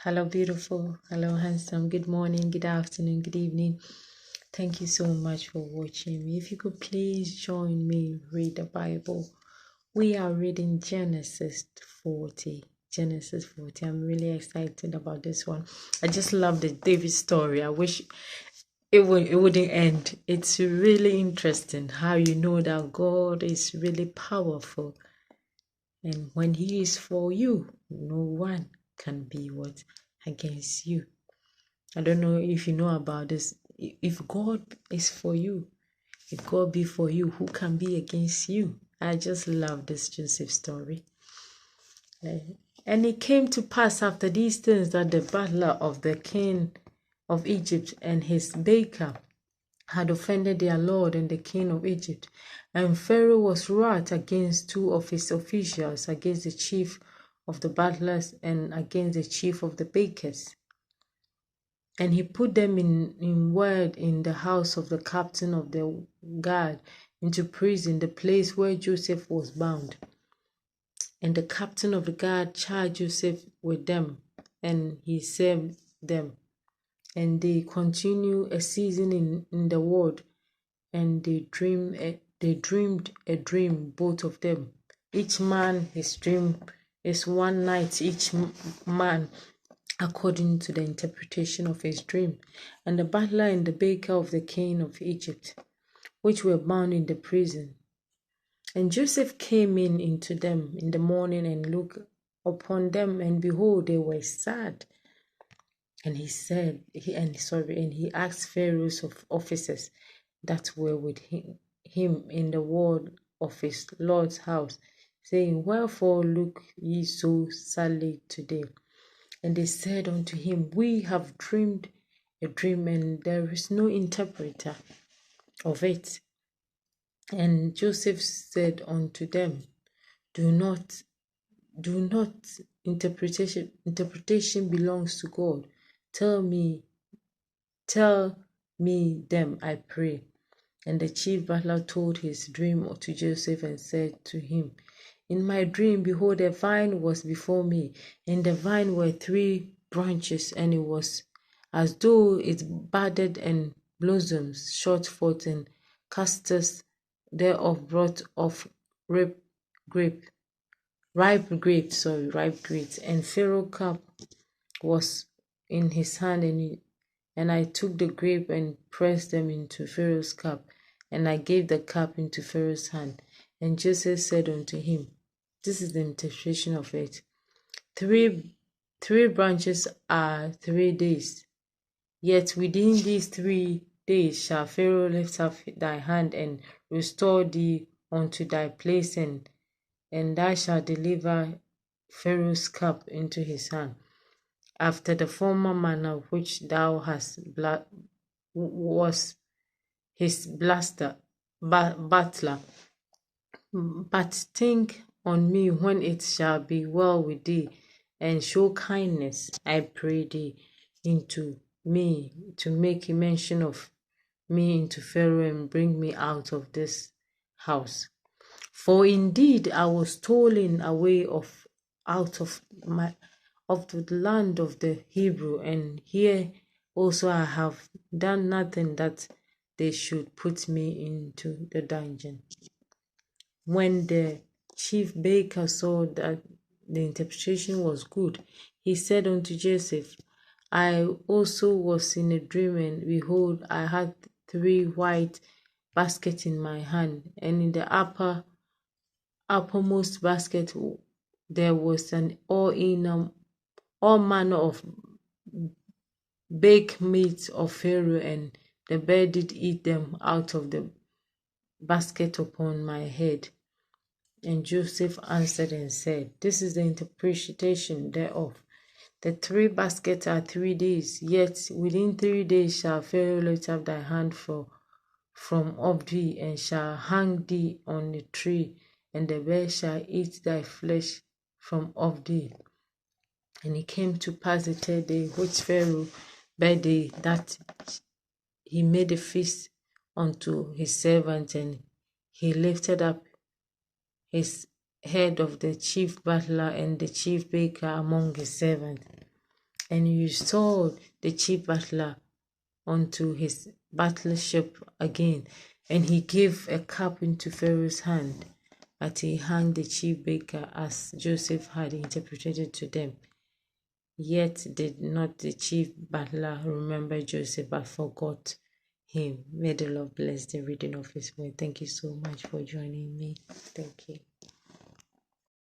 Hello, beautiful. Hello, handsome. Good morning, good afternoon, good evening. Thank you so much for watching me. If you could please join me read the Bible. We are reading Genesis 40. Genesis 40. I'm really excited about this one. I just love the David story. I wish it wouldn't end. It's really interesting how you know that God is really powerful. And when he is for you, no one can be what against you. I don't know if you know about this. If God is for you, if God be for you, who can be against you? I just love this Joseph story. And it came to pass after these things that the butler of the king of Egypt and his baker had offended their lord and the king of Egypt. And Pharaoh was wroth against two of his officials, against the chief of the butlers and against the chief of the bakers. And he put them in ward in the house of the captain of the guard into prison, the place where Joseph was bound. And the captain of the guard charged Joseph with them, and he served them. And they continued a season in the ward, and they dreamed a dream, both of them. Each man his dream is one night, each man according to the interpretation of his dream. And the butler and the baker of the king of Egypt, which were bound in the prison. And Joseph came into them in the morning and looked upon them, and behold, they were sad. And he asked Pharaoh's officers that were with him in the ward of his Lord's house, saying, Wherefore look ye so sadly today? And they said unto him, We have dreamed a dream, and there is no interpreter of it. And Joseph said unto them, Do not, interpretation belongs to God. Tell me them, I pray. And the chief butler told his dream to Joseph and said to him, In my dream, behold, a vine was before me. In the vine were 3 branches, and it was as though it budded and blossoms, shot forth, and casters thereof brought off ripe grapes. And Pharaoh's cup was in his hand, and I took the grape and pressed them into Pharaoh's cup, and I gave the cup into Pharaoh's hand. And Joseph said unto him, this is the interpretation of it. Three branches are 3 days. Yet within these 3 days shall Pharaoh lift up thy hand and restore thee unto thy place, and thou shalt deliver Pharaoh's cup into his hand, after the former manner which thou hast was his butler. But think on me when it shall be well with thee, and show kindness, I pray thee, into me, to make mention of me into Pharaoh, and bring me out of this house. For indeed I was stolen away out of the land of the Hebrew, and here also I have done nothing that they should put me into the dungeon. When the chief baker saw that the interpretation was good, he said unto Joseph, I also was in a dream, and behold, I had 3 white baskets in my hand, and in the uppermost basket there was all manner of baked meat of Pharaoh, and the bird did eat them out of the basket upon my head. And Joseph answered and said, This is the interpretation thereof. The 3 baskets are 3 days, yet within 3 days shall Pharaoh lift up thy hand from off thee, and shall hang thee on a tree, and the bear shall eat thy flesh from off thee. And it came to pass the 3rd day, which Pharaoh birthday, that he made a feast unto his servants, and he lifted up his head of the chief butler and the chief baker among his servants. and restored the chief butler unto his battleship again, and he gave a cup into Pharaoh's hand. But he hanged the chief baker as Joseph had interpreted it to them. Yet did not the chief butler remember Joseph, but forgot him. May the Lord bless the reading of his word. Thank you so much for joining me. Thank you.